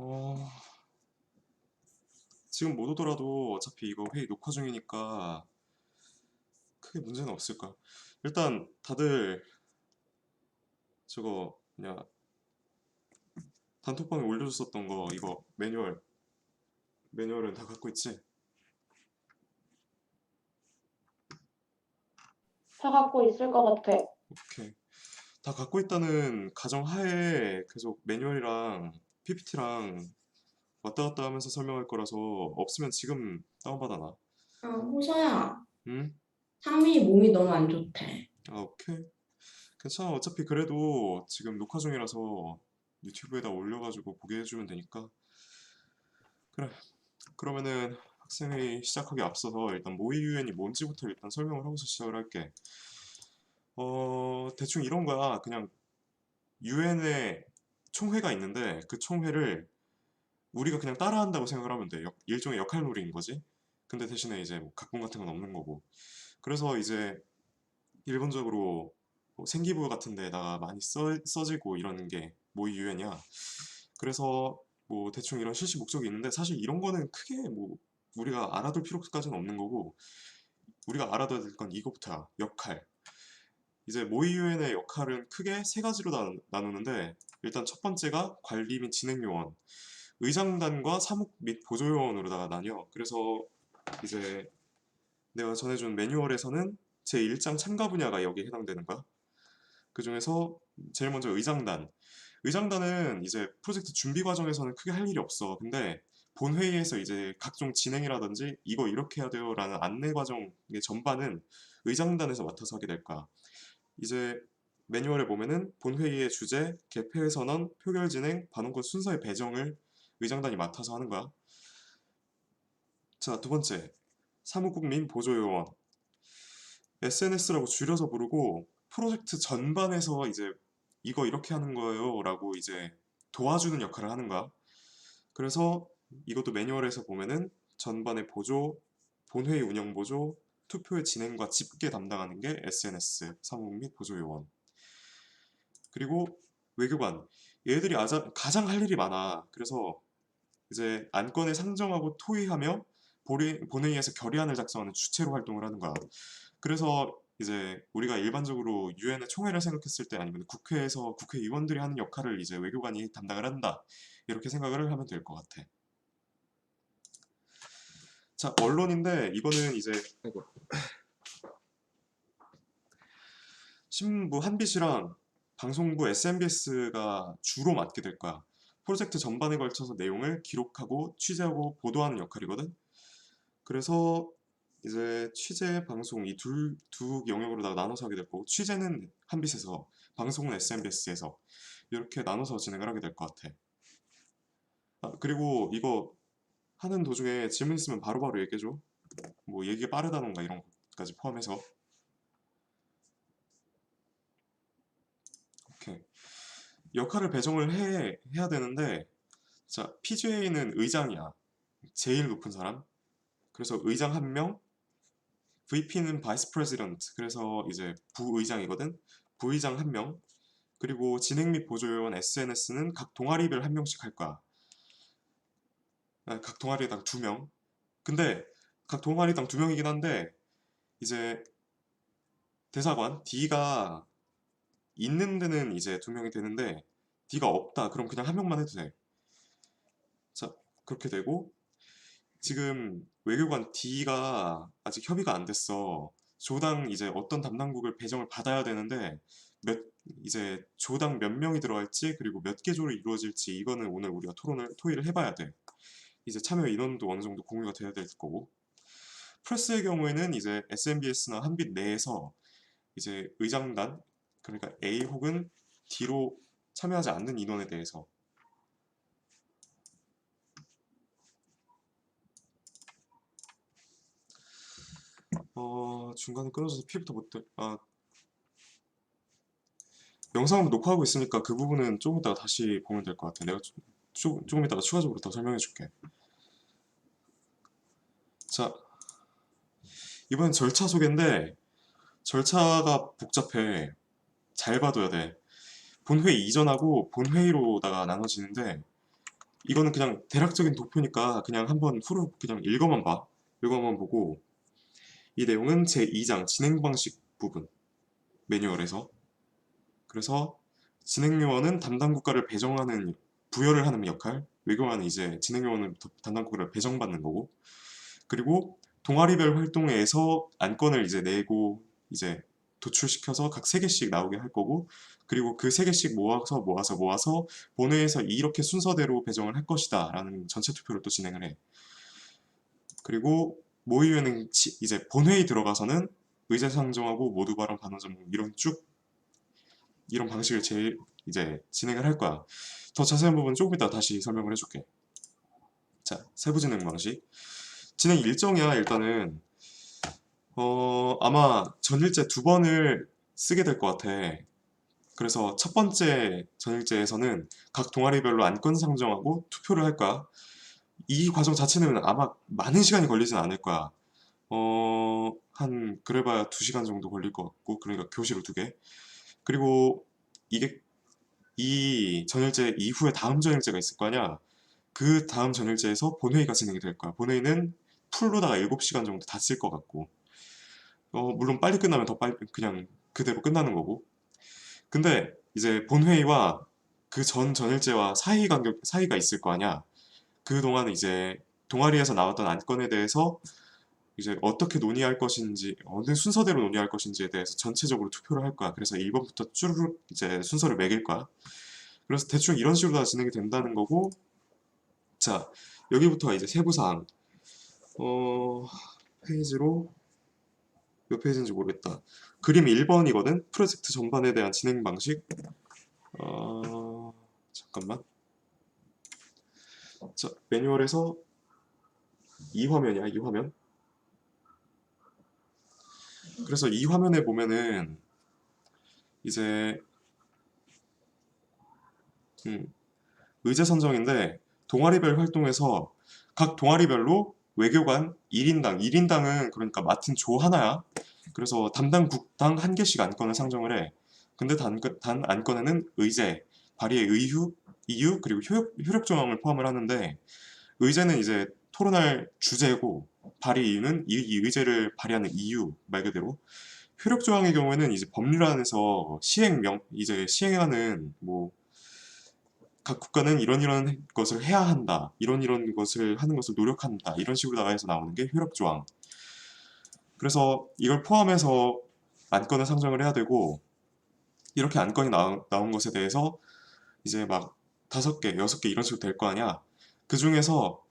어, 지금 못 오더라도 어차피 이거 회의 녹화 중이니까 크게 문제는 없을 거야. 일단 다들 저거 그냥 단톡방에 올려줬었던 거 이거 매뉴얼은 다 갖고 있지? 다 갖고 있을 것 같아. 오케이. 다 갖고 있다는 가정 하에 계속 매뉴얼이랑 PPT랑 왔다 갔다 하면서 설명할 거라서 없으면 지금 다운받아 놔. 아, 호서야, 응? 상민이 몸이 너무 안 좋대. 아, 오케이. 괜찮아. 어차피 그래도 지금 녹화 중이라서 유튜브에다 올려가지고 보게 해주면 되니까. 그래. 그러면은 학생회의 시작하기 앞서서 일단 모의 유엔이 뭔지부터 일단 설명을 하고서 시작을 할게. 대충 이런 거야. 그냥 유엔에 총회가 있는데 그 총회를 우리가 그냥 따라한다고 생각을 하면 돼. 일종의 역할놀이인 거지. 근데 대신에 이제 뭐 각본 같은 건 없는 거고. 그래서 이제 일본적으로 뭐 생기부 같은 데다가 많이 써지고 이런 게 모의 유엔이야. 그래서 뭐 대충 이런 실시 목적이 있는데 사실 이런 거는 크게 뭐 우리가 알아둘 필요까지는 없는 거고 우리가 알아둬야 될 건 이거부터야. 역할. 이제 모의 유엔의 역할은 크게 세 가지로 나누는데 일단 첫 번째가 관리 및 진행 요원, 의장단과 사무 및 보조 요원으로다가 나뉘어. 그래서 이제 내가 전해준 매뉴얼에서는 제 1장 참가 분야가 여기에 해당되는 거야. 그 중에서 제일 먼저 의장단. 의장단은 이제 프로젝트 준비 과정에서는 크게 할 일이 없어. 근데 본회의에서 이제 각종 진행이라든지 이거 이렇게 해야 돼요 라는 안내 과정의 전반은 의장단에서 맡아서 하게 될 거야. 이제 매뉴얼에 보면은 본회의의 주제, 개폐 선언, 표결 진행, 반응권 순서의 배정을 의장단이 맡아서 하는 거야. 자, 두 번째. 사무국 민 보조요원. SNS라고 줄여서 부르고 프로젝트 전반에서 이제 이거 이렇게 하는 거예요 라고 이제 도와주는 역할을 하는 거야. 그래서 이것도 매뉴얼에서 보면은 전반의 보조, 본회의 운영 보조, 투표의 진행과 집계 담당하는 게 SNS, 사무국 및 보조요원. 그리고 외교관. 얘들이 가장 할 일이 많아. 그래서 이제 안건을 상정하고 토의하며 본회의에서 결의안을 작성하는 주체로 활동을 하는 거야. 그래서 이제 우리가 일반적으로 유엔의 총회를 생각했을 때 아니면 국회에서 국회의원들이 하는 역할을 이제 외교관이 담당을 한다. 이렇게 생각을 하면 될 것 같아. 자, 언론인데 이거는 이제 아이고. 신문부 한빛이랑 방송부 SNBS가 주로 맡게 될 거야. 프로젝트 전반에 걸쳐서 내용을 기록하고 취재하고 보도하는 역할이거든. 그래서 이제 취재, 방송 이 두 영역으로 나눠서 하게 될 거고 취재는 한빛에서 방송은 SNBS에서 이렇게 나눠서 진행을 하게 될 것 같아. 아, 그리고 이거 하는 도중에 질문 있으면 바로바로 얘기해줘. 뭐 얘기가 빠르다던가 이런 것까지 포함해서. 오케이. 역할을 배정을 해야 되는데 자, PGA는 의장이야. 제일 높은 사람. 그래서 의장 한 명, VP는 바이스 프레지던트. 그래서 이제 부의장이거든. 부의장 한 명. 그리고 진행 및 보조요원 SNS는 각 동아리별 한 명씩 할 거야. 아, 각 동아리에다가 두 명. 근데 각 동아리당 두 명이긴 한데 이제 대사관 D가 있는 데는 이제 두 명이 되는데 D가 없다. 그럼 그냥 한 명만 해도 돼. 자, 그렇게 되고 지금 외교관 D가 아직 협의가 안 됐어. 조당 이제 어떤 담당국을 배정을 받아야 되는데 몇 이제 조당 몇 명이 들어갈지 그리고 몇 개 조로 이루어질지 이거는 오늘 우리가 토의를 해봐야 돼. 이제 참여 인원도 어느 정도 공유가 돼야 될 거고. 프레스의 경우에는 이제 SNBS나 한빛 내에서 이제 의장단 그러니까 A 혹은 D로 참여하지 않는 인원에 대해서 중간에 끊어져서 피부터 못 들. 아, 영상을 녹화하고 있으니까 그 부분은 조금 이따가 다시 보면 될 것 같아. 내가 조금 이따가 추가적으로 더 설명해 줄게. 자, 이번엔 절차 소개인데 절차가 복잡해. 잘 봐둬야 돼. 본회의 이전하고 본회의로다가 나눠지는데 이거는 그냥 대략적인 도표니까 그냥 한번 후루 그냥 읽어만 봐. 읽어만 보고 이 내용은 제2장 진행 방식 부분 매뉴얼에서 그래서 진행 요원은 담당 국가를 배정하는 부여를 하는 역할 외교관은 이제 진행 요원은 담당 국가를 배정받는 거고 그리고 동아리별 활동에서 안건을 이제 내고 이제 도출시켜서 각 3개씩 나오게 할 거고 그리고 그 3개씩 모아서 본회의에서 이렇게 순서대로 배정을 할 것이다 라는 전체 투표를 또 진행을 해. 그리고 모의위원은 이제 본회의 들어가서는 의제 상정하고 모두 발언 반원 전문 이런 방식을 제일 이제 진행을 할 거야. 더 자세한 부분 조금 이따 다시 설명을 해줄게. 자, 세부 진행 방식. 진행 일정이야. 일단은 아마 전일제 2번을 쓰게 될 것 같아. 그래서 첫 번째 전일제에서는 각 동아리별로 안건 상정하고 투표를 할 거야. 이 과정 자체는 아마 많은 시간이 걸리진 않을 거야. 한 그래봐야 2시간 정도 걸릴 것 같고 그러니까 교시로 2개. 그리고 이게 이 전일제 이후에 다음 전일제가 있을 거 아니야. 그 다음 전일제에서 본회의가 진행이 될 거야. 본회의는 풀로다가 7시간 정도 다 쓸 것 같고 물론 빨리 끝나면 더 빨리 그냥 그대로 끝나는 거고 근데 이제 본회의와 그 전 전일제와 사이가 있을 거 아니야. 그동안 이제 동아리에서 나왔던 안건에 대해서 이제 어떻게 논의할 것인지 어느 순서대로 논의할 것인지에 대해서 전체적으로 투표를 할 거야. 그래서 1번부터 쭈르륵 이제 순서를 매길 거야. 그래서 대충 이런 식으로 다 진행이 된다는 거고 자 여기부터가 이제 세부사항 페이지로 몇 페이지인지 모르겠다. 그림 1번이거든. 프로젝트 전반에 대한 진행 방식 잠깐만 자 매뉴얼에서 이 화면이야. 이 화면 그래서 이 화면에 보면은 이제 의제 선정인데 동아리별 활동에서 각 동아리별로 외교관 1인당은 그러니까 맡은 조 하나야. 그래서 담당 국당 한 개씩 안건을 상정을 해. 근데 단 안건에는 의제, 발의의 이유 그리고 효력 조항을 포함을 하는데 의제는 이제 토론할 주제고 발의 이유는 이 의제를 발의하는 이유 말 그대로 효력 조항의 경우에는 이제 법률안에서 이제 시행하는 뭐 각 국가는 이런 것을 해야 한다. 이런 것을 하는 것을 노력한다. 이런 식으로 나가서 나오는 게 효력 조항. 그래서 이걸 포함해서 안건을 상정을 해야 되고 이렇게 안건이 나온 것에 대해서 이제 막 5개, 6개 이런 식으로 될 거 아니야. 그 중에서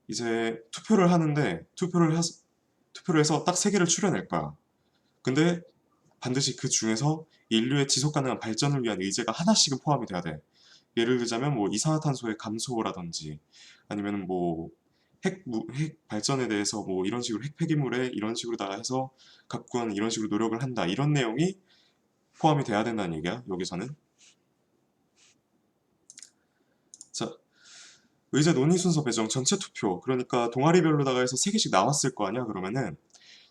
이제 투표를 하는데 투표를 해서 딱 3개를 추려낼 거야. 근데 반드시 그 중에서 인류의 지속 가능한 발전을 위한 의제가 하나씩은 포함이 돼야 돼. 예를 들자면 뭐 이산화탄소의 감소라든지 아니면 뭐 핵 발전에 대해서 뭐 이런 식으로 핵 폐기물에 이런 식으로 다 해서 각국은 이런 식으로 노력을 한다. 이런 내용이 포함이 돼야 된다는 얘기야. 여기서는. 자, 의제 논의 순서 배정 전체 투표. 그러니까 동아리별로다가 해서 3개씩 나왔을 거 아니야. 그러면은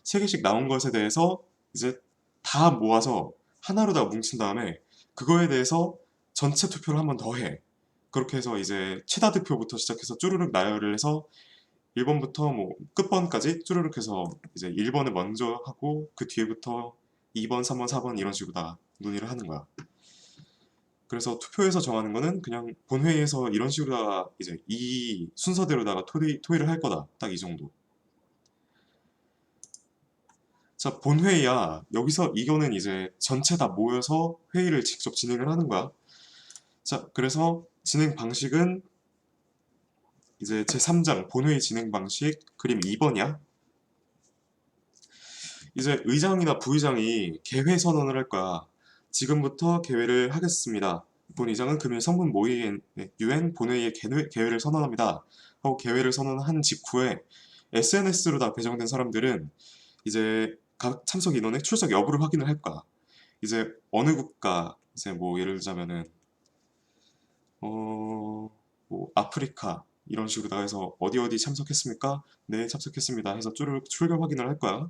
3개씩 나온 것에 대해서 이제 다 모아서 하나로 다 뭉친 다음에 그거에 대해서 전체 투표를 한 번 더 해. 그렇게 해서 이제 최다 득표부터 시작해서 쭈르륵 나열을 해서 1번부터 뭐 끝번까지 쭈르륵 해서 이제 1번을 먼저 하고 그 뒤에부터 2번, 3번, 4번 이런 식으로 다 논의를 하는 거야. 그래서 투표에서 정하는 거는 그냥 본회의에서 이런 식으로다가 이제 이 순서대로다가 토의를 할 거다. 딱 이 정도. 자, 본회의야. 여기서 이거는 이제 전체 다 모여서 회의를 직접 진행을 하는 거야. 자, 그래서 진행 방식은 이제 제3장 본회의 진행 방식 그림 2번이야. 이제 의장이나 부의장이 개회 선언을 할 거야. 지금부터 개회를 하겠습니다. 본 의장은 금일 성분 모의 UN 본회의의 개회를 선언합니다. 하고 개회를 선언한 직후에 SNS로 다 배정된 사람들은 이제 각 참석 인원의 출석 여부를 확인을 할 거야. 이제 어느 국가 이제 뭐 예를 들자면은 뭐 아프리카 이런 식으로 다 해서 어디 참석했습니까? 네 참석했습니다. 해서 출결 확인을 할 거야.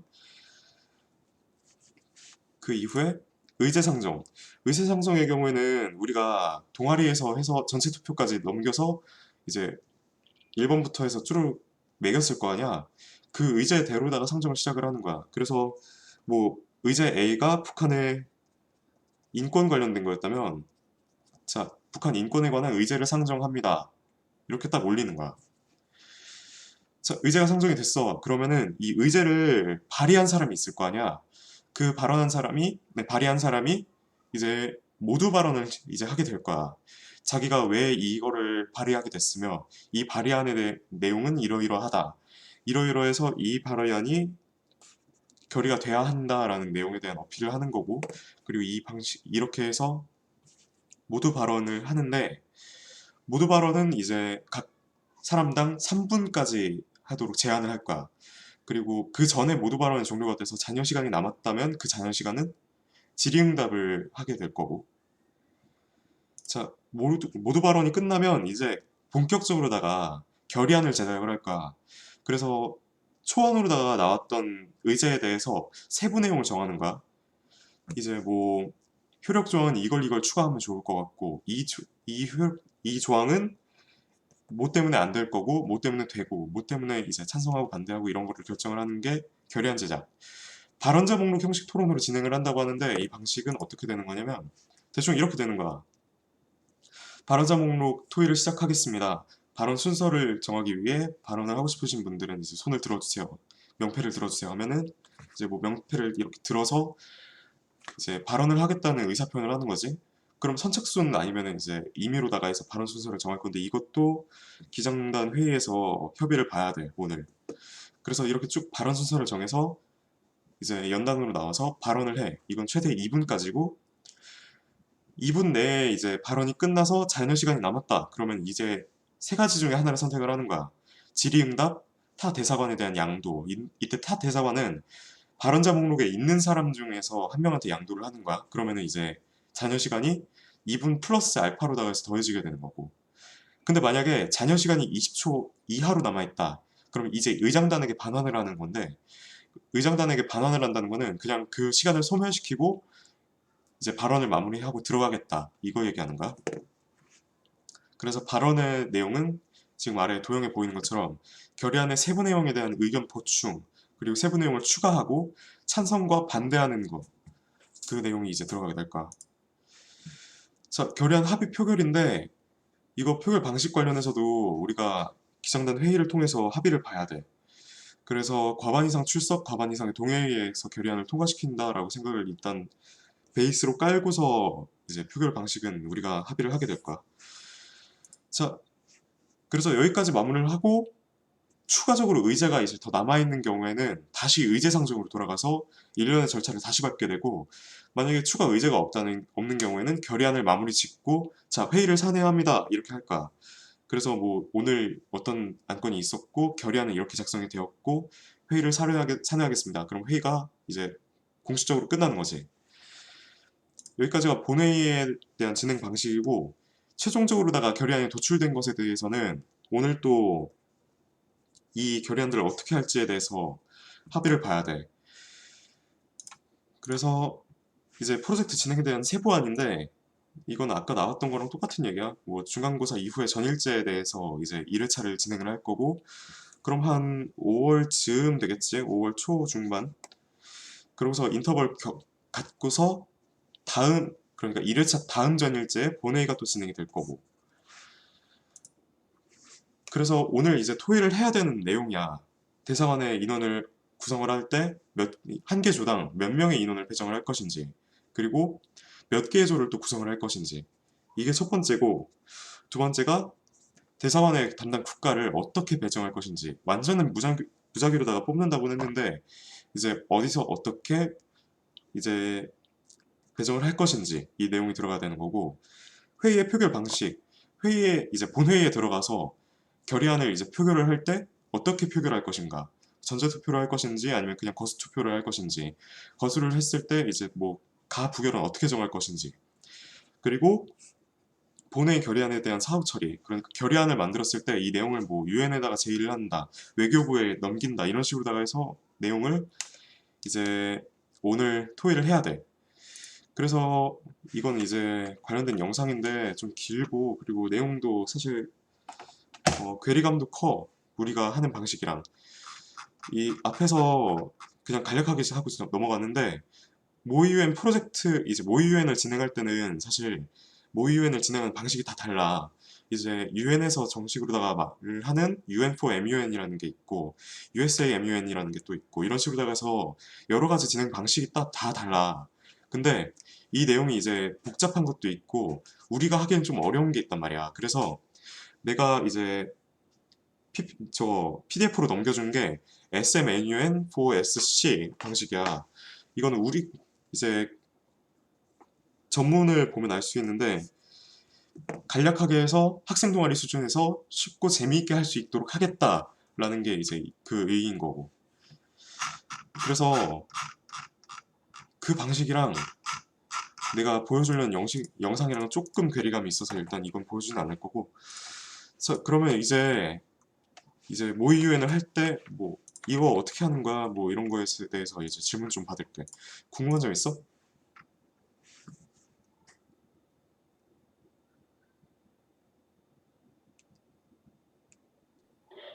그 이후에 의제상정의 경우에는 우리가 동아리에서 해서 전체 투표까지 넘겨서 이제 1번부터 해서 쭉 매겼을 거 아니야. 그 의제대로다가 상정을 시작을 하는 거야. 그래서 뭐 의제 A가 북한의 인권 관련된 거였다면 자, 북한 인권에 관한 의제를 상정합니다. 이렇게 딱 올리는 거야. 자, 의제가 상정이 됐어. 그러면은 이 의제를 발의한 사람이 있을 거 아니야. 그 발의한 사람이 이제 모두 발언을 이제 하게 될 거야. 자기가 왜 이거를 발의하게 됐으며 이 발의안의 내용은 이러이러하다. 이러이러해서 이 발의안이 결의가 돼야 한다라는 내용에 대한 어필을 하는 거고, 그리고 이 방식 이렇게 해서 모두 발언을 하는데, 모두 발언은 이제 각 사람당 3분까지 하도록 제한을 할 거야. 그리고 그 전에 모두 발언이 종료가 돼서 잔여 시간이 남았다면 그 잔여 시간은 질의응답을 하게 될 거고. 자, 모두 발언이 끝나면 이제 본격적으로다가 결의안을 제작을 할 거야. 그래서 초안으로다가 나왔던 의제에 대해서 세부 내용을 정하는 거야. 이제 뭐 효력 조항은 이걸 추가하면 좋을 것 같고 이 조항은 뭐 때문에 안 될 거고 뭐 때문에 되고 뭐 때문에 이제 찬성하고 반대하고 이런 거를 결정을 하는 게 결의안 제작. 발언자 목록 형식 토론으로 진행을 한다고 하는데 이 방식은 어떻게 되는 거냐면 대충 이렇게 되는 거야. 발언자 목록 토의를 시작하겠습니다. 발언 순서를 정하기 위해 발언을 하고 싶으신 분들은 이제 손을 들어주세요. 명패를 들어주세요 하면은 이제 뭐 명패를 이렇게 들어서 이제 발언을 하겠다는 의사표현을 하는 거지. 그럼 선착순 아니면은 이제 임의로다가 해서 발언 순서를 정할 건데 이것도 기장단 회의에서 협의를 봐야 돼, 오늘. 그래서 이렇게 쭉 발언 순서를 정해서 이제 연단으로 나와서 발언을 해. 이건 최대 2분까지고 2분 내에 이제 발언이 끝나서 잔여 시간이 남았다. 그러면 이제 세 가지 중에 하나를 선택을 하는 거야. 질의응답, 타 대사관에 대한 양도. 이때 타 대사관은 발언자 목록에 있는 사람 중에서 한 명한테 양도를 하는 거야. 그러면은 이제 잔여 시간이 2분 플러스 알파로다가 해서 더해지게 되는 거고. 근데 만약에 잔여 시간이 20초 이하로 남아있다. 그럼 이제 의장단에게 반환을 하는 건데 의장단에게 반환을 한다는 거는 그냥 그 시간을 소멸시키고 이제 발언을 마무리하고 들어가겠다. 이거 얘기하는 거야. 그래서 발언의 내용은 지금 아래 도형에 보이는 것처럼 결의안의 세부 내용에 대한 의견 보충, 그리고 세부 내용을 추가하고 찬성과 반대하는 거, 그 내용이 이제 들어가게 될 거야. 자, 결의안 합의 표결인데 이거 표결 방식 관련해서도 우리가 기장단 회의를 통해서 합의를 봐야 돼. 그래서 과반 이상 출석, 과반 이상의 동의회에서 결의안을 통과시킨다라고 생각을 일단 베이스로 깔고서 이제 표결 방식은 우리가 합의를 하게 될 거야. 자, 그래서 여기까지 마무리를 하고 추가적으로 의제가 이제 더 남아있는 경우에는 다시 의제 상정으로 돌아가서 일련의 절차를 다시 밟게 되고 만약에 추가 의제가 없는 경우에는 결의안을 마무리 짓고 자, 회의를 산회합니다. 이렇게 할 거야. 그래서 뭐 오늘 어떤 안건이 있었고 결의안은 이렇게 작성이 되었고 회의를 산회하겠습니다. 그럼 회의가 이제 공식적으로 끝나는 거지. 여기까지가 본회의에 대한 진행 방식이고 최종적으로다가 결의안이 도출된 것에 대해서는 오늘 또 이 결의안들을 어떻게 할지에 대해서 합의를 봐야 돼. 그래서 이제 프로젝트 진행에 대한 세부안인데 이건 아까 나왔던 거랑 똑같은 얘기야. 뭐 중간고사 이후에 전일제에 대해서 이제 1회차를 진행을 할 거고 그럼 한 5월 즈음 되겠지? 5월 초 중반. 그러고서 인터벌 갖고서 그러니까 1회차 다음 전일제에 본회의가 또 진행이 될 거고. 그래서 오늘 이제 토의를 해야 되는 내용이야. 대사관의 인원을 구성을 할 때 한 개 조당 몇 명의 인원을 배정을 할 것인지, 그리고 몇 개의 조를 또 구성을 할 것인지. 이게 첫 번째고, 두 번째가 대사관의 담당 국가를 어떻게 배정할 것인지. 완전한 무작위로다가 뽑는다고 했는데, 이제 어디서 어떻게 이제 배정을 할 것인지 이 내용이 들어가야 되는 거고, 회의의 표결 방식, 이제 본회의에 들어가서 결의안을 이제 표결을 할 때 어떻게 표결할 것인가? 전자투표를 할 것인지 아니면 그냥 거수투표를 할 것인지, 거수를 했을 때 이제 뭐 가부결은 어떻게 정할 것인지, 그리고 본회의 결의안에 대한 사후 처리, 그러니까 결의안을 만들었을 때 이 내용을 뭐 유엔에다가 제의를 한다, 외교부에 넘긴다 이런 식으로다가 해서 내용을 이제 오늘 토의를 해야 돼. 그래서 이건 이제 관련된 영상인데 좀 길고 그리고 내용도 사실 괴리감도 커. 우리가 하는 방식이랑. 이 앞에서 그냥 간략하게 하고 넘어갔는데, 모의유엔 프로젝트, 이제 모의유엔을 진행할 때는 사실 모의유엔을 진행하는 방식이 다 달라. 이제 유엔에서 정식으로다가 말을 하는 UN4MUN이라는 게 있고, USAMUN이라는 게 또 있고, 이런 식으로다가 해서 여러 가지 진행 방식이 다 달라. 근데 이 내용이 이제 복잡한 것도 있고, 우리가 하기엔 좀 어려운 게 있단 말이야. 그래서 내가 이제 PDF로 넘겨준 게 SMNUN4SC 방식이야. 이거는 우리 이제 전문을 보면 알 수 있는데, 간략하게 해서 학생 동아리 수준에서 쉽고 재미있게 할 수 있도록 하겠다라는 게 이제 그 의의인 거고. 그래서 그 방식이랑 내가 보여주려는 영상이랑 조금 괴리감이 있어서 일단 이건 보여주진 않을 거고. 그러면 이제 모의유엔을 할 때 뭐 이거 어떻게 하는 거야? 뭐 이런 거에 대해서 이제 질문 좀 받을게. 궁금한 점 있어?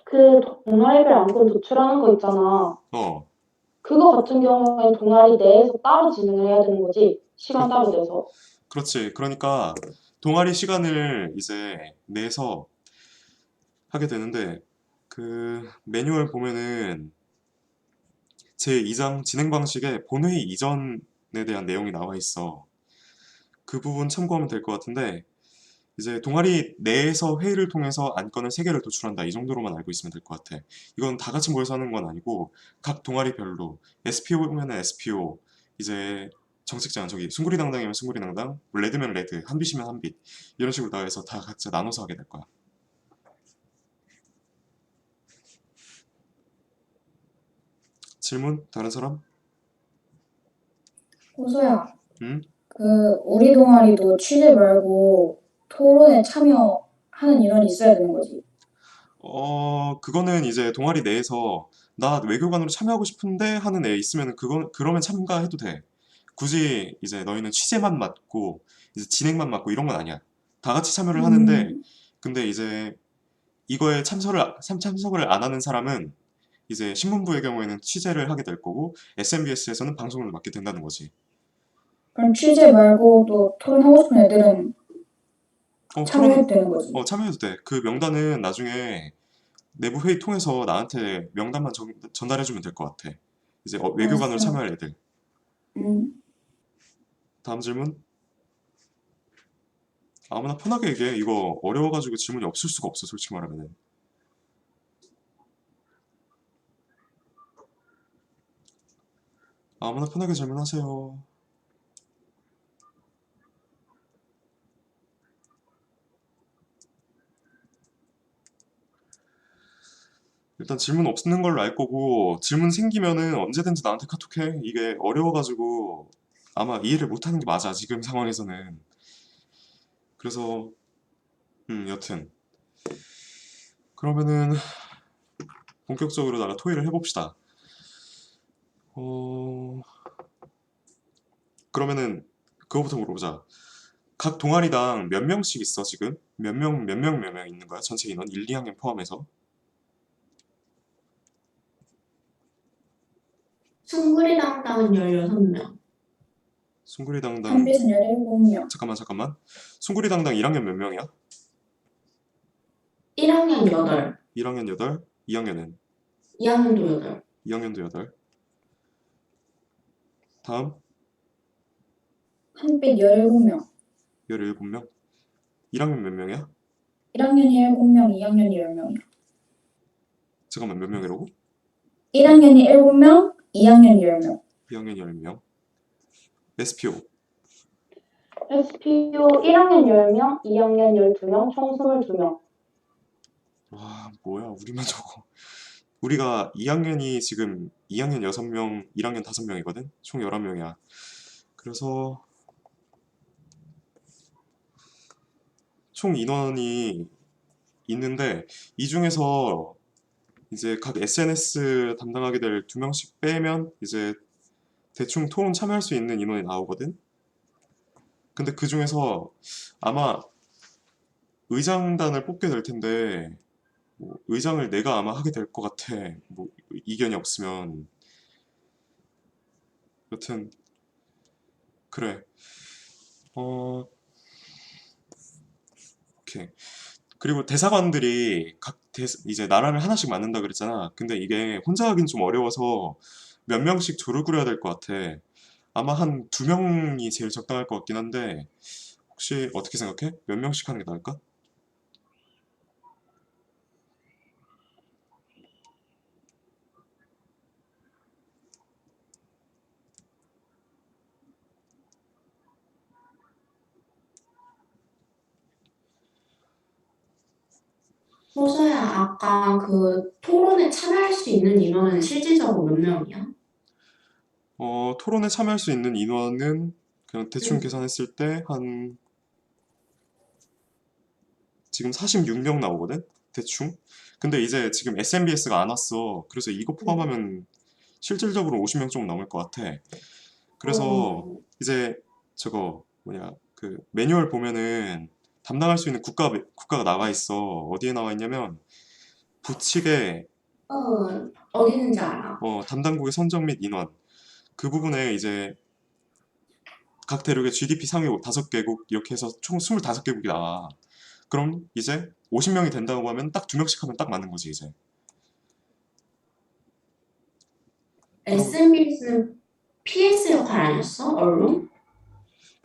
그 동아리를 안건 도출하는 거 있잖아. 어, 그거 같은 경우에는 동아리 내에서 따로 진행을 해야 되는 거지. 시간 따로 내서. 그렇지. 그러니까 동아리 시간을 이제 내서 하게 되는데, 그 매뉴얼 보면은 제2장 진행 방식에 본회의 이전에 대한 내용이 나와 있어. 그 부분 참고하면 될 것 같은데, 이제 동아리 내에서 회의를 통해서 안건을 3개를 도출한다. 이 정도로만 알고 있으면 될 것 같아. 이건 다 같이 모여서 하는 건 아니고 각 동아리별로 SPO면은 SPO, 이제 정책 제안 저기 숭구리당당이면 숭구리당당, 레드면 레드, 한빛이면 한빛, 이런 식으로 나와서 다 각자 나눠서 하게 될 거야. 질문? 다른 사람? 호소야, 응? 우리 동아리도 취재 말고 토론에 참여하는 인원이 있어야 되는 거지. 그거는 이제 동아리 내에서 나 외교관으로 참여하고 싶은데 하는 애 있으면 그러면 참가해도 돼. 굳이 이제 너희는 취재만 맡고 이제 진행만 맡고 이런 건 아니야. 다 같이 참여를 하는데, 근데 이제 이거에 참석을 안 하는 사람은 이제 신문부의 경우에는 취재를 하게 될 거고, SMBS에서는 방송을 맡게 된다는 거지. 그럼 취재 말고도 토론하고 싶은 애들은 토론, 참여해도 되는 거지. 참여해도 돼. 그 명단은 나중에 내부 회의 통해서 나한테 명단만 전달해주면 될 것 같아. 이제 외교관으로 알았어. 참여할 애들. 다음 질문. 아무나 편하게 얘기해. 이거 어려워가지고 질문이 없을 수가 없어, 솔직히 말하면은. 아무나 편하게 질문하세요. 일단 질문 없는 걸로 알 거고, 질문 생기면은 언제든지 나한테 카톡해. 이게 어려워가지고 아마 이해를 못하는 게 맞아, 지금 상황에서는. 그래서 여튼 그러면은 본격적으로다가 토의를 해봅시다. 그러면은 그거부터 물어보자. 각 동아리당 몇 명씩 있어, 지금? 몇 명 있는 거야? 전체 인원 1, 2학년 포함해서? 숭구리당당은 16명. 숭구리당당. 한빛은 17명. 잠깐만. 숭구리당당 1학년 몇 명이야? 1학년 8, 1학년 8, 2학년은? 2학년도 8. 2학년도 8. 다음 한빛 17명. 17명. 1학년 몇 명이야? 1학년이 7명, 2학년이 10명이야. 잠깐만, 몇 명이라고? 1학년이 7명, 2학년이 10명. 2학년 10명. SPO. SPO 1학년 10명, 2학년 12명, 총 22명. 와, 뭐야, 우리만 적어. 우리가 2학년이 지금 2학년 6명, 1학년 5명이거든? 총 11명이야. 그래서 총 인원이 있는데, 이 중에서 이제 각 SNS 담당하게 될 2명씩 빼면 이제 대충 토론 참여할 수 있는 인원이 나오거든? 근데 그 중에서 아마 의장단을 뽑게 될 텐데, 뭐 의장을 내가 아마 하게 될 것 같아. 뭐 이견이 없으면. 여튼 그래. 어, 오케이. 그리고 대사관들이 이제 나라를 하나씩 맡는다 그랬잖아. 근데 이게 혼자 하긴 좀 어려워서 몇 명씩 조를 꾸려야 될 것 같아. 아마 한 두 명이 제일 적당할 것 같긴 한데 혹시 어떻게 생각해? 몇 명씩 하는 게 나을까? 호서야, 아까 그 토론에 참여할 수 있는 인원은 실질적으로 몇 명이야? 토론에 참여할 수 있는 인원은 그냥 대충 응. 계산했을 때 한 지금 46명 나오거든? 대충. 근데 이제 지금 SMBS가 안 왔어. 그래서 이거 응. 포함하면 실질적으로 50명 좀 넘을 것 같아. 그래서 어, 이제 저거 뭐냐 그 매뉴얼 보면은 담당할 수 있는 국가가 나와 있어. 어디에 나와 있냐면 부칙에 어, 어디 있는지 알아. 담당국의 선정 및 인원 그 부분에 이제 각 대륙의 GDP 상위 5개국 이렇게 해서 총 25개국이 나와. 그럼 이제 50명이 된다고 하면 딱 2명씩 하면 딱 맞는 거지 이제. 그럼 SMBS는 PS 역할 아니었어? 언론?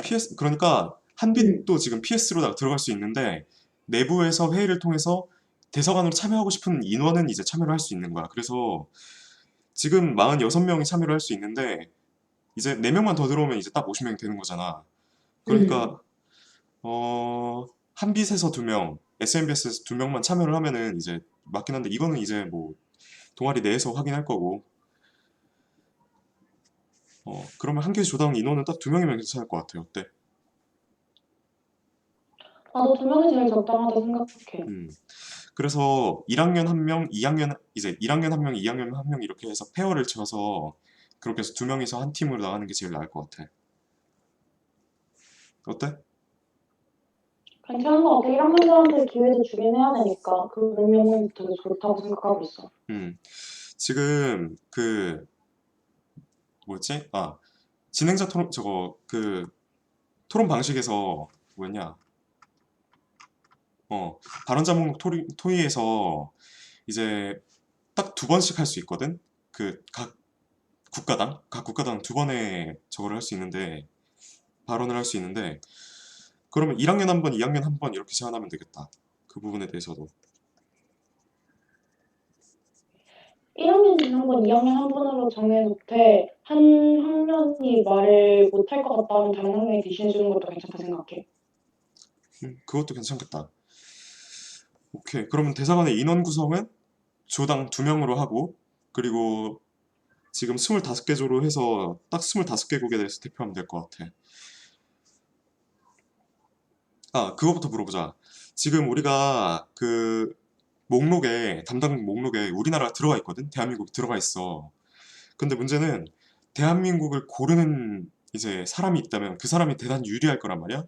PS 그러니까 응. 한빛도 지금 PS로 들어갈 수 있는데 내부에서 회의를 통해서 대사관으로 참여하고 싶은 인원은 이제 참여를 할 수 있는 거야. 그래서 지금 46명이 참여를 할 수 있는데 이제 4명만 더 들어오면 이제 딱 50명이 되는 거잖아. 응. 그러니까 한빛에서 2명, SMBS에서 2명만 참여를 하면은 이제 맞긴 한데 이거는 이제 뭐 동아리 내에서 확인할 거고 그러면 한 개 조당 인원은 딱 2명이면 괜찮을 것 같아요. 어때? 나도 2명이 제일 적당하다고 생각해. 음. 그래서 1학년 1명, 2학년 이제 1학년 1명, 2학년 1명 이렇게 해서 페어를 쳐서 그렇게 해서 2명이서 한 팀으로 나가는 게 제일 나을 것 같아. 어때? 괜찮은 것 같아. 1학년들한테 기회도 주긴 해야 되니까 그 명령은 되게 좋다고 생각하고 있어. 음. 지금 그 뭐였지? 진행자 토론 저거 그 토론 방식에서 뭐였냐? 발언자 목록 토의에서 이제 딱 2번씩 할 수 있거든. 그 각 국가당 2번의 저거를 할 수 있는데 발언을 할 수 있는데 그러면 1학년 한 번, 2학년 한 번 이렇게 제한하면 되겠다. 그 부분에 대해서도. 1학년 한 번, 2학년 한 번으로 정해놓되 한 학년이 말을 못할 것 같다면 다른 학년이 대신해 주는 것도 괜찮다 생각해. 그것도 괜찮겠다. 오케이. 그러면 대사관의 인원 구성은 조당 2명으로 하고 그리고 지금 25개 조로 해서 딱 25개국에 대해서 대표하면 될 것 같아. 그거부터 물어보자. 지금 우리가 그 담당 목록에 우리나라가 들어가 있거든? 대한민국이 들어가 있어. 근데 문제는 대한민국을 고르는 이제 사람이 있다면 그 사람이 대단히 유리할 거란 말이야?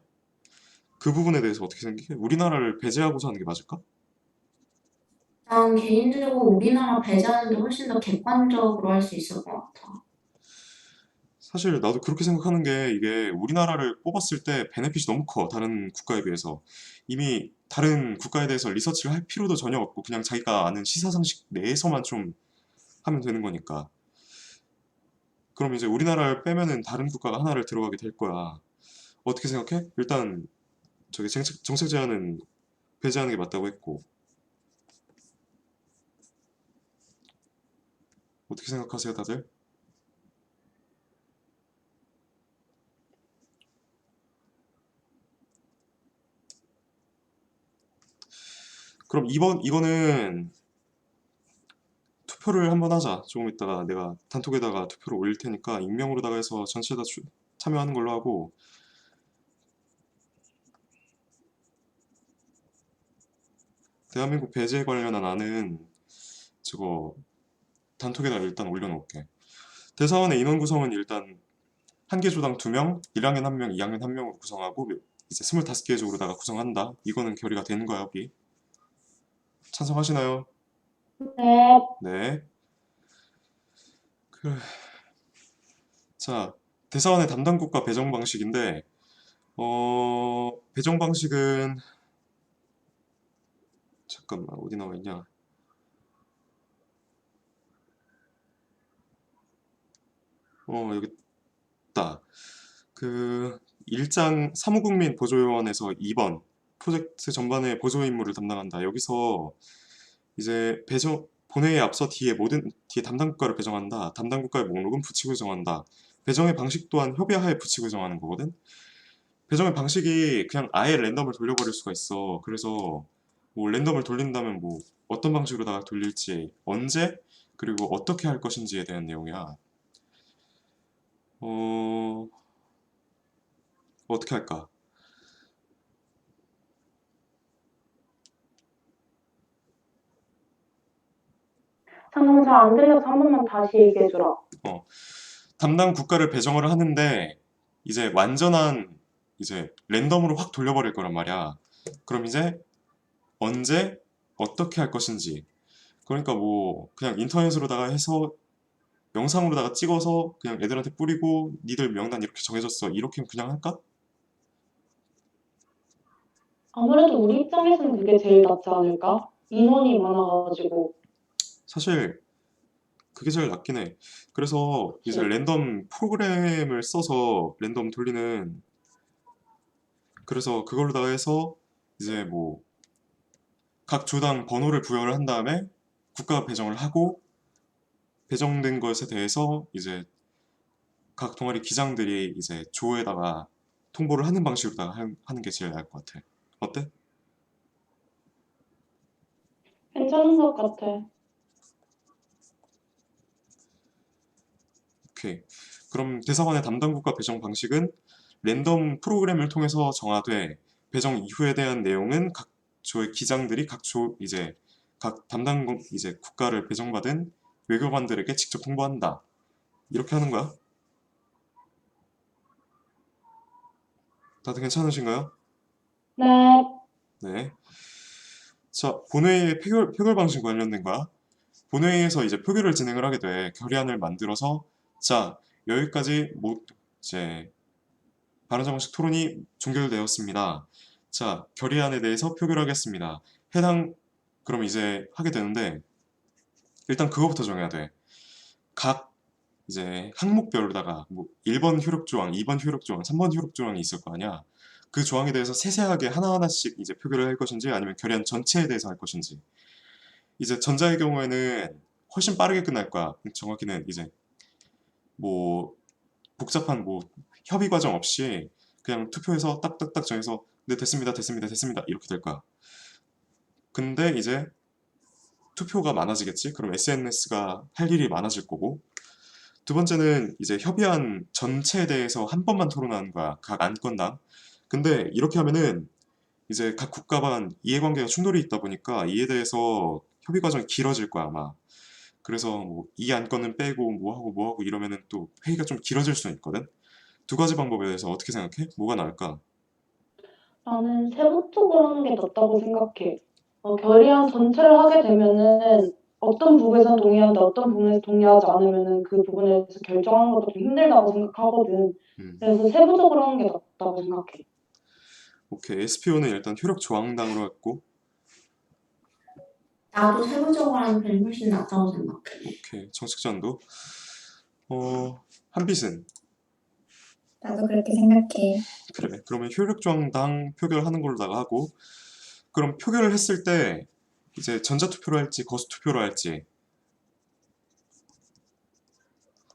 그 부분에 대해서 어떻게 생각해? 우리나라를 배제하고서 하는 게 맞을까? 난 개인적으로 우리나라 배제하는 게 훨씬 더 객관적으로 할 수 있을 것 같아. 사실 나도 그렇게 생각하는 게 이게 우리나라를 뽑았을 때 베네핏이 너무 커. 다른 국가에 비해서. 이미 다른 국가에 대해서 리서치를 할 필요도 전혀 없고 그냥 자기가 아는 시사상식 내에서만 좀 하면 되는 거니까. 그럼 이제 우리나라를 빼면은 다른 국가가 하나를 들어가게 될 거야. 어떻게 생각해? 일단 저기 정책 제안은 배제하는 게 맞다고 했고 어떻게 생각하세요, 다들? 그럼 이거는 투표를 한번 하자. 조금 있다가 내가 단톡에다가 투표를 올릴 테니까 익명으로다가 해서 전체 다 참여하는 걸로 하고 대한민국 배제 관련한 안은 저거 단톡에다 일단 올려놓을게. 대사원의 인원 구성은 일단 한 개 조당 2명, 1학년 1명, 2학년 1명으로 구성하고 이제 25개 조로다가 구성한다. 이거는 결의가 되는 거야, 여기. 찬성하시나요? 네. 네. 그래. 자, 대사원의 담당 국가 배정 방식인데, 배정 방식은, 잠깐만, 어디 나와 있냐? 여기 있다. 그, 1장 사무국민 보조요원에서 2번, 프로젝트 전반의 보조 임무를 담당한다. 여기서 이제 본회의에 앞서 뒤에 담당 국가를 배정한다. 담당 국가의 목록은 붙이고 정한다. 배정의 방식 또한 협의하에 붙이고 정하는 거거든. 배정의 방식이 그냥 아예 랜덤을 돌려버릴 수가 있어. 그래서 뭐 랜덤을 돌린다면 뭐 어떤 방식으로다가 돌릴지, 언제, 그리고 어떻게 할 것인지에 대한 내용이야. 어, 어떻게 할까? 잠깐만, 잘 안 들려서 한 번만 다시 얘기해주라. 담당 국가를 배정을 하는데 이제 완전한 이제 랜덤으로 확 돌려버릴 거란 말이야. 그럼 이제 언제 어떻게 할 것인지. 그러니까 뭐 그냥 인터넷으로다가 해서 영상으로다가 찍어서 그냥 애들한테 뿌리고 니들 명단 이렇게 정해졌어. 이렇게 그냥 할까? 아무래도 우리 입장에서는 그게 제일 낫지 않을까? 인원이 많아가지고. 사실 그게 제일 낫긴 해. 그래서 이제 그치? 랜덤 프로그램을 써서 랜덤 돌리는, 그래서 그걸로다가 해서 이제 뭐 각 조당 번호를 부여를 한 다음에 국가 배정을 하고, 배정된 것에 대해서 이제 각 동아리 기장들이 이제 조에다가 통보를 하는 방식으로다가 하는 게 제일 나을 것 같아. 어때? 괜찮은 것 같아. 오케이. 그럼 대사관의 담당 국가 배정 방식은 랜덤 프로그램을 통해서 정하되, 배정 이후에 대한 내용은 각 조의 기장들이 이제 각 담당 이제 국가를 배정받은 외교관들에게 직접 통보한다. 이렇게 하는 거야. 다들 괜찮으신가요? 네. 네. 자, 본회의의 표결 방식 관련된 거야. 본회의에서 이제 표결을 진행을 하게 돼. 결의안을 만들어서, 자, 여기까지 이제 바른정식 토론이 종결되었습니다. 자, 결의안에 대해서 표결하겠습니다. 그럼 이제 하게 되는데, 일단 그거부터 정해야 돼. 각 이제 항목별로다가 뭐 1번 효력조항, 2번 효력조항, 3번 효력조항이 있을 거 아니야. 그 조항에 대해서 세세하게 하나하나씩 이제 표결을 할 것인지, 아니면 결의안 전체에 대해서 할 것인지. 이제 전자의 경우에는 훨씬 빠르게 끝날 거야. 정확히는 이제 뭐 복잡한 뭐 협의 과정 없이 그냥 투표해서 딱딱딱 정해서 네, 됐습니다, 됐습니다, 됐습니다, 이렇게 될 거야. 근데 이제 투표가 많아지겠지? 그럼 SNS가 할 일이 많아질 거고, 두 번째는 이제 협의안 전체에 대해서 한 번만 토론하는 거야. 각 안건당. 근데 이렇게 하면은 이제 각 국가 간 이해관계가 충돌이 있다 보니까 이에 대해서 협의 과정이 길어질 거야, 아마. 그래서 뭐 이 안건은 빼고 뭐 하고 이러면은 또 회의가 좀 길어질 수는 있거든. 두 가지 방법에 대해서 어떻게 생각해? 뭐가 나을까? 나는 세부적으로 하는 게 낫다고 생각해. 결의안 전체를 하게 되면은 어떤 부분에서 동의하는데 어떤 부분에서 동의하지 않으면은 그 부분에 대해서 결정하는 것도 좀 힘들다고 생각하거든. 음, 그래서 세부적으로 하는 게 낫다고 생각해. 오케이. SPO는 일단 효력 조항당으로 했고, 나도 세부적으로 하는 편이 훨씬 낫다고 생각해. 오케이. 정책자도 한빛은 나도 그렇게 생각해. 그래. 그러면 효력 조항당 표결하는 걸로다가 하고, 그럼 표결을 했을 때 이제 전자투표로 할지 거수투표로 할지.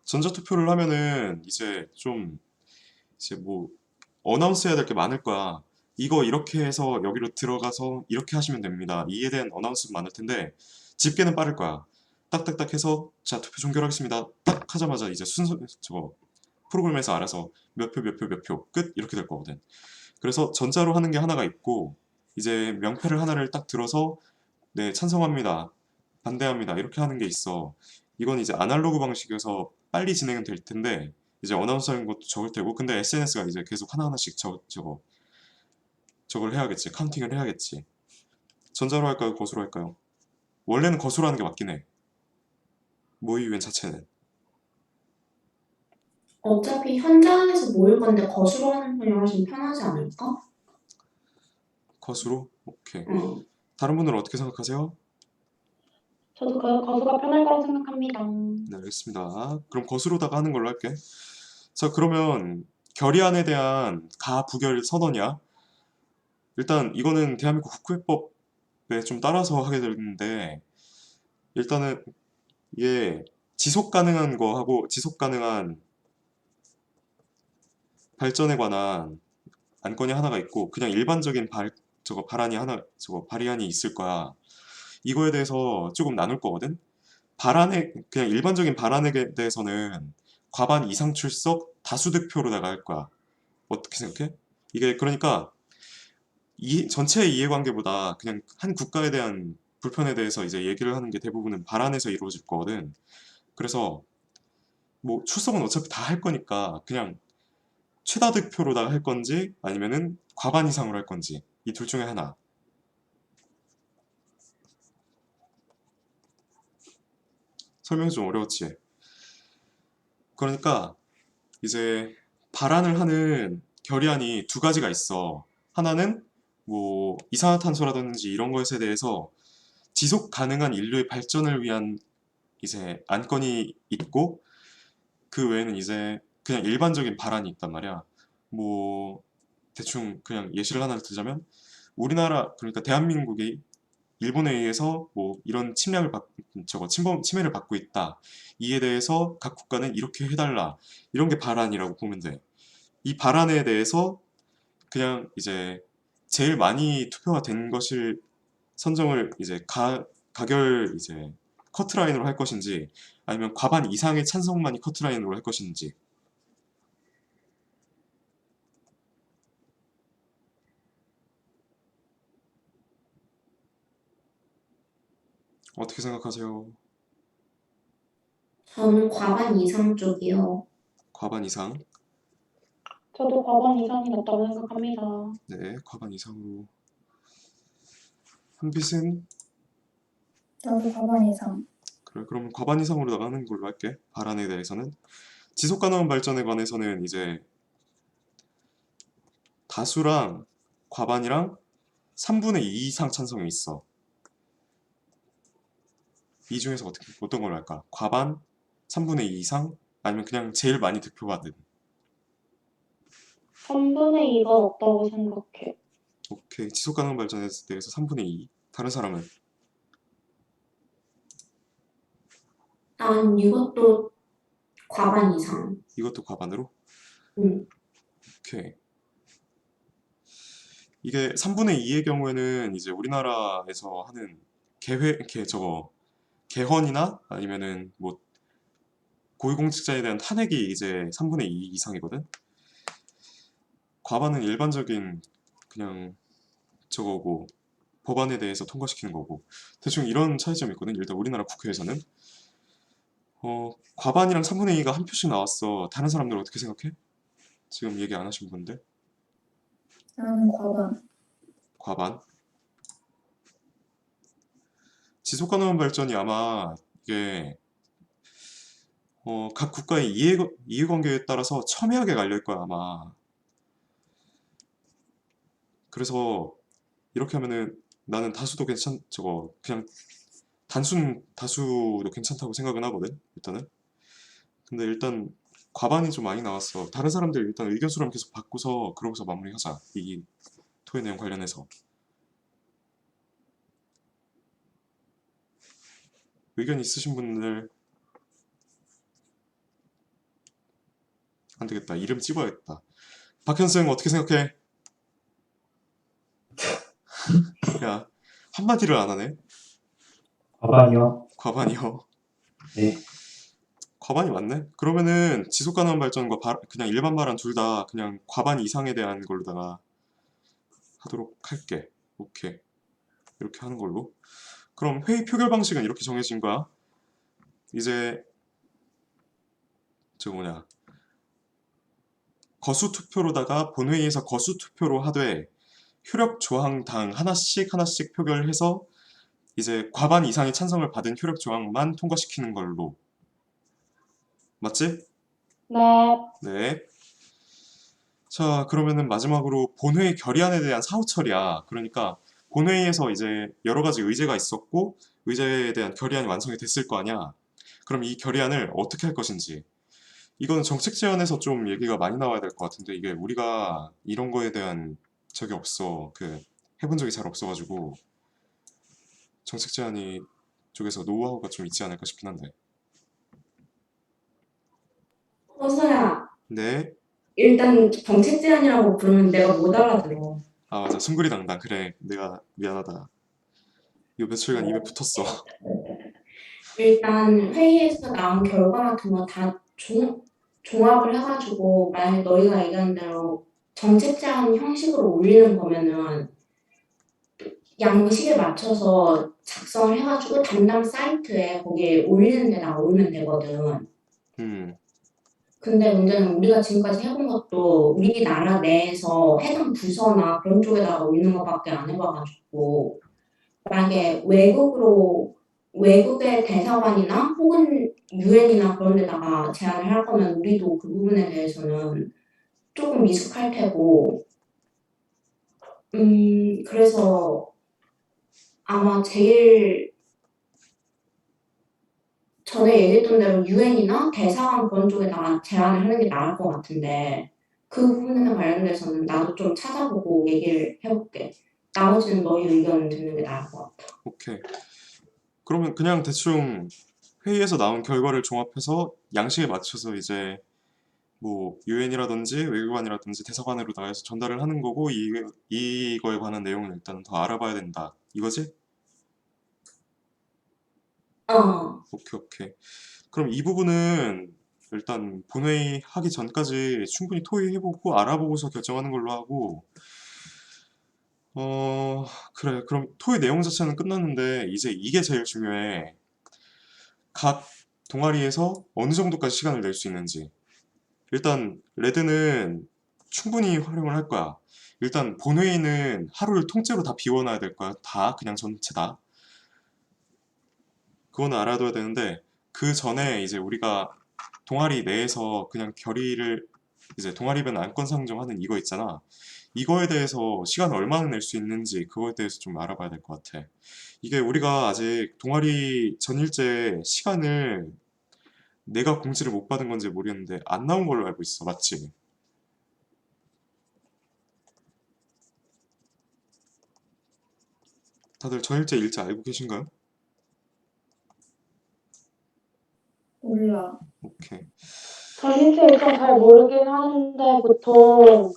전자투표를 하면은 이제 뭐 어나운스 해야 될 게 많을 거야. 이거 이렇게 해서 여기로 들어가서 이렇게 하시면 됩니다. 이에 대한 어나운스 많을 텐데, 집계는 빠를 거야. 딱딱딱 해서 자, 투표 종결하겠습니다. 딱 하자마자 이제 저거 프로그램에서 알아서 몇 표 몇 표 몇 표 끝 이렇게 될 거거든. 그래서 전자로 하는 게 하나가 있고, 이제 명패를 하나를 딱 들어서 네, 찬성합니다, 반대합니다, 이렇게 하는 게 있어. 이건 이제 아날로그 방식에서 빨리 진행은 될 텐데, 이제 어나운서 하는 것도 적을 테고, 근데 SNS가 이제 계속 하나하나씩 저걸 해야겠지. 카운팅을 해야겠지. 전자로 할까요? 거수로 할까요? 원래는 거수로 하는 게 맞긴 해. 모의유엔 자체는. 어차피 현장에서 모일 건데 거수로 하는 편이 훨씬 편하지 않을까? 거수로? 오케이. 응. 다른 분들은 어떻게 생각하세요? 저도 거수가 편할 거라고 생각합니다. 네, 알겠습니다. 그럼 거수로다가 하는 걸로 할게. 자, 그러면 결의안에 대한 가부결 선언이야. 일단 이거는 대한민국 국회법에 좀 따라서 하게 되는데 일단은 이게 지속 가능한 거하고 지속 가능한 발전에 관한 안건이 하나가 있고 그냥 일반적인 발의안이 있을 거야. 이거에 대해서 조금 나눌 거거든. 그냥 일반적인 발안에 대해서는 과반 이상 출석 다수 득표로다가 할 거야. 어떻게 생각해? 이게 그러니까 전체 이해관계보다 그냥 한 국가에 대한 불편에 대해서 이제 얘기를 하는 게 대부분은 발안에서 이루어질 거거든. 그래서 뭐 출석은 어차피 다 할 거니까 그냥 최다 득표로다가 할 건지 아니면은 과반 이상으로 할 건지 이 둘 중에 하나. 설명이 좀 어려웠지. 그러니까 이제 발안을 하는 결의안이 두 가지가 있어. 하나는 뭐 이산화탄소라든지 이런 것에 대해서 지속 가능한 인류의 발전을 위한 이제 안건이 있고 그 외에는 이제 그냥 일반적인 발안이 있단 말이야. 뭐 대충 그냥 예시를 하나 들자면 우리나라 그러니까 대한민국이 일본에 의해서 뭐 이런 침해를 받고 있다. 이에 대해서 각 국가는 이렇게 해달라. 이런 게 발안이라고 보면 돼. 이 발안에 대해서 그냥 이제 제일 많이 투표가 된 것을 선정을 이제 가결 이제 커트라인으로 할 것인지 아니면 과반 이상의 찬성만이 커트라인으로 할 것인지 어떻게 생각하세요? 저는 과반 이상 쪽이요. 과반 이상? 저도 과반 이상이 낫다고 생각합니다. 네, 과반 이상으로. 한빛은 나도 과반 이상. 그래, 그럼 과반 이상으로 나가는 걸로 할게. 발안에 대해서는 지속 가능한 발전에 관해서는 이제 다수랑 과반이랑 3분의 2 이상 찬성이 있어. 이 중에서 어떤 걸로 할까? 과반, 3분의 2 이상, 아니면 그냥 제일 많이 득표받은. 3분의 2가 낫다고 생각해. 오케이, 지속 가능한 발전에 대해서 3분의 2. 다른 사람은 난 이것도 과반 이상. 이것도 과반으로? 응. 오케이. 이게 3분의 2의 경우에는 이제 우리나라에서 하는 개헌이나 아니면은 뭐 고위공직자에 대한 탄핵이 이제 3분의 2 이상이거든. 과반은 일반적인 그냥 저거고 법안에 대해서 통과시키는 거고 대충 이런 차이점이 있거든. 일단 우리나라 국회에서는 과반이랑 3분의 2가 한 표씩 나왔어. 다른 사람들 어떻게 생각해? 지금 얘기 안 하신 분들 나는 과반. 과반. 지속 가능한 발전이 아마 이게 각 국가의 이해관계에 따라서 첨예하게 갈릴 거야 아마. 그래서 이렇게 하면은 나는 그냥 단순 다수도 괜찮다고 생각은 하거든 일단은. 근데 일단 과반이 좀 많이 나왔어. 다른 사람들 일단 의견 수렴 계속 받고서 그러고서 마무리하자. 이 토의 내용 관련해서 의견 있으신 분들 안 되겠다. 이름 찍어야겠다. 박현승 어떻게 생각해? 야 한마디를 안 하네. 과반이요? 과반이요. 네. 과반이 맞네? 그러면은 지속 가능한 발전과 그냥 일반 발언 둘 다 그냥 과반 이상에 대한 걸로다가 하도록 할게. 오케이. 이렇게 하는 걸로. 그럼 회의 표결 방식은 이렇게 정해진 거야. 이제 저 뭐냐 거수 투표로다가 본회의에서 거수 투표로 하되 효력 조항당 하나씩 하나씩 표결해서 이제 과반 이상의 찬성을 받은 효력 조항만 통과시키는 걸로. 맞지? 네. 네. 자, 그러면은 마지막으로 본회의 결의안에 대한 사후 처리야. 그러니까 본회의에서 이제 여러 가지 의제가 있었고 의제에 대한 결의안이 완성이 됐을 거 아니야. 그럼 이 결의안을 어떻게 할 것인지. 이거는 정책 제안에서 좀 얘기가 많이 나와야 될 것 같은데 이게 우리가 이런 거에 대한 적이 없어. 해본 적이 잘 없어가지고 정책 제안이 쪽에서 노하우가 좀 있지 않을까 싶긴 한데. 호서야, 네. 일단 정책 제안이라고 부르면 내가 못 알아들어. 아 맞아. 숭구리당당. 그래. 내가 미안하다. 요 며칠간 입에 붙었어. 일단 회의에서 나온 결과 같은 거 다 종합을 해가지고 만약 너희가 얘기한 대로 정책 제안 형식으로 올리는 거면은 양식에 맞춰서 작성을 해가지고 담당 사이트에 거기에 올리는 데다가 올리면 되거든. 음. 근데 문제는 우리가 지금까지 해본 것도 우리나라 내에서 해당 부서나 그런 쪽에다가 올리는 것밖에 안 해봐가지고 만약에 외국의 대사관이나 혹은 유엔이나 그런 데다가 제안을 할 거면 우리도 그 부분에 대해서는 조금 미숙할 테고 그래서 아마 제일 전에 얘기했던 대로 유엔이나 대사관 그런 쪽에다가 제안을 하는 게 나을 것 같은데 그 부분에 관련돼서는 나도 좀 찾아보고 얘기를 해볼게. 나머지는 너희 의견 듣는 게 나을 것 같아. 오케이. 그러면 그냥 대충 회의에서 나온 결과를 종합해서 양식에 맞춰서 이제 뭐 유엔이라든지 외교관이라든지 대사관으로다가 해서 전달을 하는 거고 이거에 관한 내용을 일단 더 알아봐야 된다. 이거지? 오케이, 오케이. 그럼 이 부분은 일단 본회의 하기 전까지 충분히 토의해보고 알아보고서 결정하는 걸로 하고 그래. 그럼 토의 내용 자체는 끝났는데 이제 이게 제일 중요해. 각 동아리에서 어느 정도까지 시간을 낼 수 있는지. 일단 레드는 충분히 활용을 할 거야. 일단 본회의는 하루를 통째로 다 비워놔야 될 거야. 다 그냥 전체 다. 그거는 알아둬야 되는데 그 전에 이제 우리가 동아리 내에서 그냥 결의를 이제 동아리별 안건 상정하는 이거 있잖아. 이거에 대해서 시간을 얼마나 낼 수 있는지 그거에 대해서 좀 알아봐야 될 것 같아. 이게 우리가 아직 동아리 전일제 시간을 내가 공지를 못 받은 건지 모르겠는데 안 나온 걸로 알고 있어. 맞지? 다들 전일제 일자 알고 계신가요? 몰라. 오케이. 전인체 일정 잘 모르긴 하는데 보통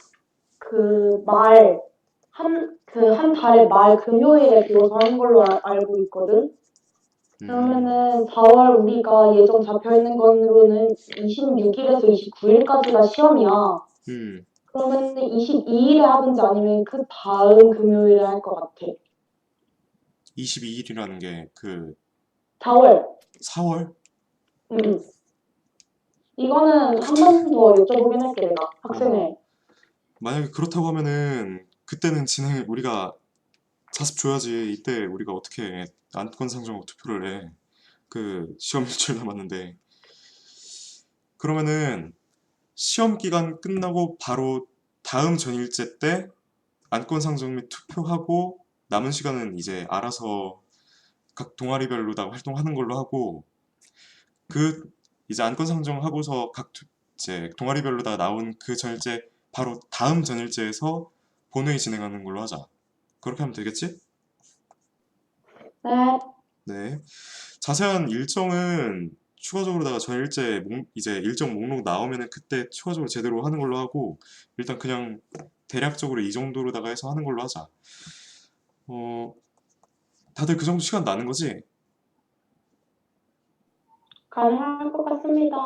한 달에 말 금요일에 비워서 하는 걸로 알고 있거든. 그러면은 4월 우리가 예정 잡혀 있는 건으로는 26일에서 29일까지가 시험이야. 음, 그러면 22일에 하든지 아니면 그 다음 금요일에 할 것 같아. 22일이라는 게 4월. 4월? 이거는 한 번 더 여쭤보긴 할게, 내가. 학생회. 만약에 그렇다고 하면은 그때는 우리가 자습 줘야지. 이때 우리가 어떻게 안건 상정하고 투표를 해. 시험 일주일 남았는데. 그러면은 시험 기간 끝나고 바로 다음 전일제 때 안건 상정 및 투표하고 남은 시간은 이제 알아서 각 동아리별로다가 활동하는 걸로 하고 이제 안건 상정하고서 이제 동아리별로다가 나온 그 전일제 바로 다음 전일제에서 본회의 진행하는 걸로 하자. 그렇게 하면 되겠지? 네. 네. 자세한 일정은 추가적으로다가 전일제 이제 일정 목록 나오면은 그때 추가적으로 제대로 하는 걸로 하고 일단 그냥 대략적으로 이 정도로다가 해서 하는 걸로 하자. 다들 그 정도 시간 나는 거지? 가능할 것 같습니다.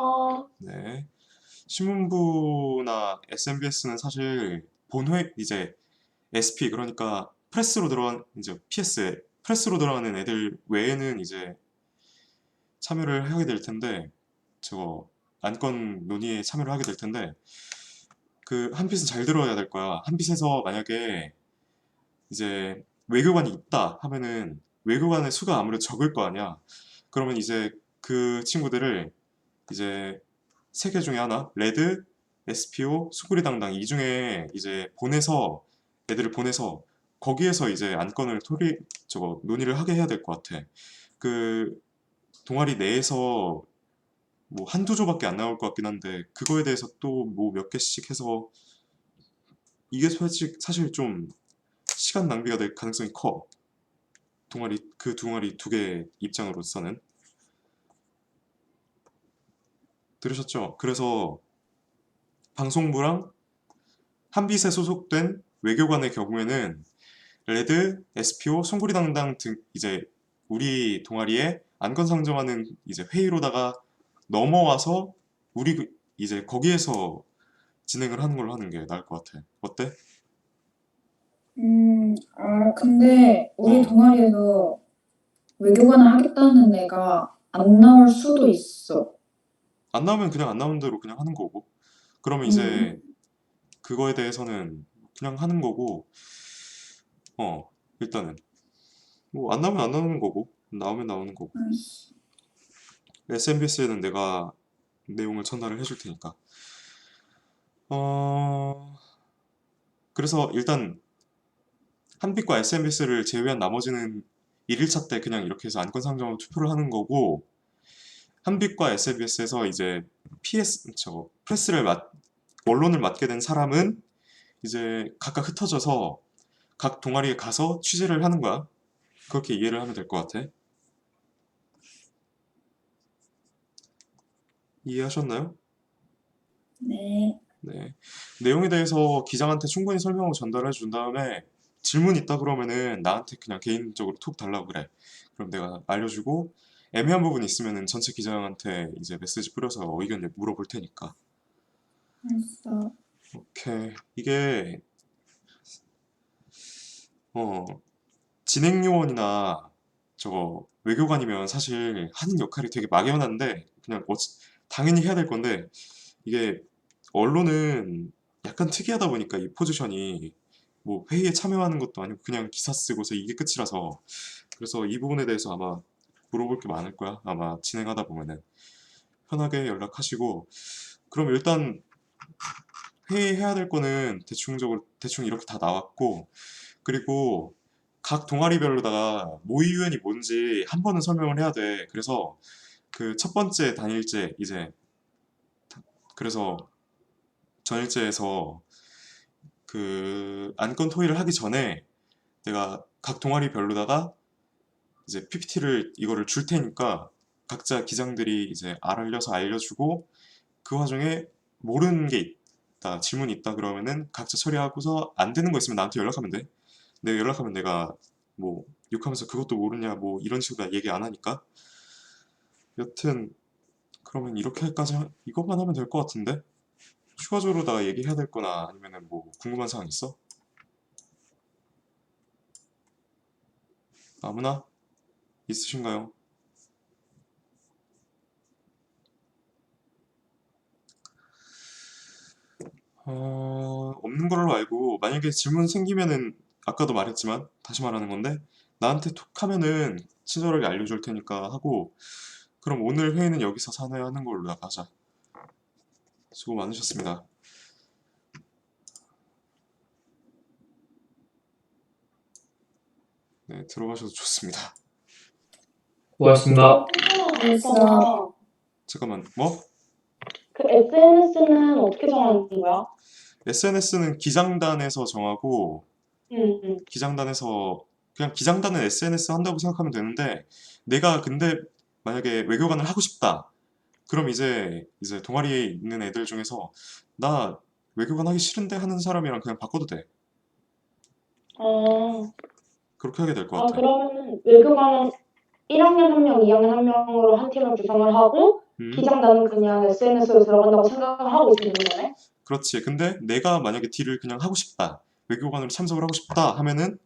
네. 신문부나 SMBS는 사실 이제 SP 그러니까 프레스로 들어간 이제 PS 프레스로 들어가는 애들 외에는 이제 참여를 하게 될 텐데 저거 안건 논의에 참여를 하게 될 텐데 한 핏은 잘 들어야 될 거야. 한 핏에서 만약에 이제 외교관이 있다 하면은 외교관의 수가 아무래도 적을 거 아니야. 그러면 이제 그 친구들을 이제 세 개 중에 하나, 레드, SPO, 수구리당당 이 중에 이제 보내서 애들을 보내서 거기에서 이제 안건을 논의를 하게 해야 될 것 같아. 그 동아리 내에서 뭐 한두 조밖에 안 나올 것 같긴 한데 그거에 대해서 또 뭐 몇 개씩 해서 이게 사실 좀 시간 낭비가 될 가능성이 커. 그 동아리 두 개 입장으로서는. 들으셨죠? 그래서 방송부랑 한빛에 소속된 외교관의 경우에는 레드, SPO, 송구리당당 등 이제 우리 동아리에 안건 상정하는 이제 회의로다가 넘어와서 이제 거기에서 진행을 하는 걸로 하는 게 나을 것 같아. 어때? 근데 우리 어. 동아리에서 외교관을 하겠다는 애가 안 나올 수도 있어. 안 나오면 그냥 안 나오는 대로 그냥 하는 거고. 그러면 이제 그거에 대해서는 그냥 하는 거고. 일단은 뭐 안 나오면 안 나오는 거고 나오면 나오는 거고. SNBS에는 내가 내용을 전달을 해줄 테니까. 그래서 일단 한빛과 SNBS를 제외한 나머지는 1일차 때 그냥 이렇게 해서 안건 상정으로 투표를 하는 거고, 한빛과 SNBS에서 이제 언론을 맡게 된 사람은 이제 각각 흩어져서 각 동아리에 가서 취재를 하는 거야. 그렇게 이해를 하면 될 것 같아. 이해하셨나요? 네. 네. 내용에 대해서 기장한테 충분히 설명하고 전달해 준 다음에 질문 있다 그러면은 나한테 그냥 개인적으로 톡 달라고 그래. 그럼 내가 알려주고 애매한 부분 있으면은 전체 기장한테 이제 메시지 뿌려서 의견 물어볼 테니까. 알았어. 오케이. 이게 진행요원이나 저거 외교관이면 사실 하는 역할이 되게 막연한데 그냥 당연히 해야 될 건데 이게 언론은 약간 특이하다 보니까 이 포지션이 뭐 회의에 참여하는 것도 아니고 그냥 기사 쓰고서 이게 끝이라서 그래서 이 부분에 대해서 아마 물어볼 게 많을 거야. 아마 진행하다 보면은 편하게 연락하시고 그럼 일단 회의해야 될 거는 대충 이렇게 다 나왔고 그리고 각 동아리별로다가 모의 유연이 뭔지 한 번은 설명을 해야 돼. 그래서 그 첫 번째 단일제 이제 그래서 전일제에서 그 안건 토의를 하기 전에 내가 각 동아리별로다가 이제 PPT를 이거를 줄 테니까 각자 기장들이 이제 알려주고 그 와중에 모르는 게 있다, 질문이 있다 그러면은 각자 처리하고서 안 되는 거 있으면 나한테 연락하면 돼. 내가 연락하면 내가 뭐 욕하면서 그것도 모르냐 뭐 이런 식으로 얘기 안 하니까. 여튼 그러면 이것만 하면 될 것 같은데? 추가적으로 다 얘기해야 될 거나 아니면은 뭐 궁금한 사항 있어? 아무나 있으신가요? 없는 걸로 알고 만약에 질문 생기면은 아까도 말했지만 다시 말하는 건데 나한테 톡 하면은 친절하게 알려줄 테니까 하고 그럼 오늘 회의는 여기서 산회하는 걸로 나가자. 수고 많으셨습니다. 네, 들어가셔도 좋습니다. 고맙습니다. 있잖아. 잠깐만, 뭐? 그 SNS는 어떻게 정하는 거야? SNS는 기장단에서 정하고 응. 기장단에서 그냥 기장단은 SNS 한다고 생각하면 되는데 내가 근데 만약에 외교관을 하고 싶다. 그럼 이제 동아리에 있는 애들 중에서 나 외교관 하기 싫은데 하는 사람이랑 그냥 바꿔도 돼. 아, 그렇게 하게 될 것 같아. 그러면은 외교관은 1학년 1명, 2학년 1명으로 한 팀을 구성을 하고 기장단은 그냥 SNS로 들어간다고 생각을 하고 있는 거네? 그렇지. 근데 내가 만약에 딜을 그냥 하고 싶다. 외교관으로 참석을 하고 싶다 하면은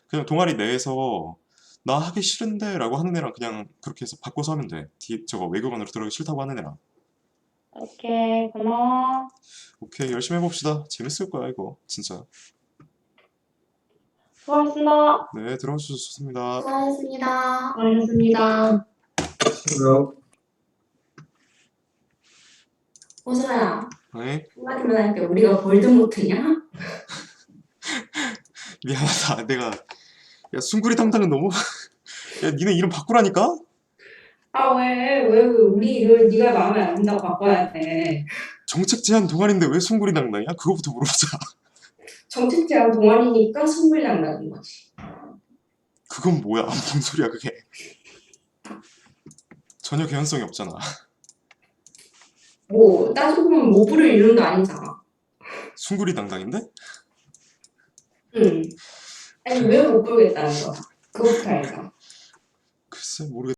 그냥 동아리 내에서 나 하기 싫은데 라고 하는 애랑 그냥 그렇게 해서 바꿔서 하면 돼. 저거 외교관으로 들어가기 싫다고 하는 애랑. 오케이, 고마워. 오케이, 열심히 해봅시다. 재밌을 거야, 이거. 진짜. 수고하셨습니다. 네, 들어주셔서 좋습니다. 수고하셨습니다. 수고하셨습니다. 수고요. 호서야, 네, 한마디만 할게. 우리가 볼드모트냐? 미안하다. 내가 야 숭구리 당당은 너무 야 니네 이름 바꾸라니까? 아, 왜 우리 이걸 네가 마음에 안 든다고 바꿔야 돼. 정책 제안 동아리인데 왜 숭구리 당당이야? 그거부터 물어보자. 정책 제안 동아리니까 승불당 나는 거지. 그건 뭐야? 뭔 소리야 그게? 전혀 개연성이 없잖아. 뭐 따지고 보면 뭐 부를 이름도 아니잖아. 숭구리 당당인데? 응. 아니 왜 못 부르겠다는 거야. 그거부터 알자. 글쎄 모르겠.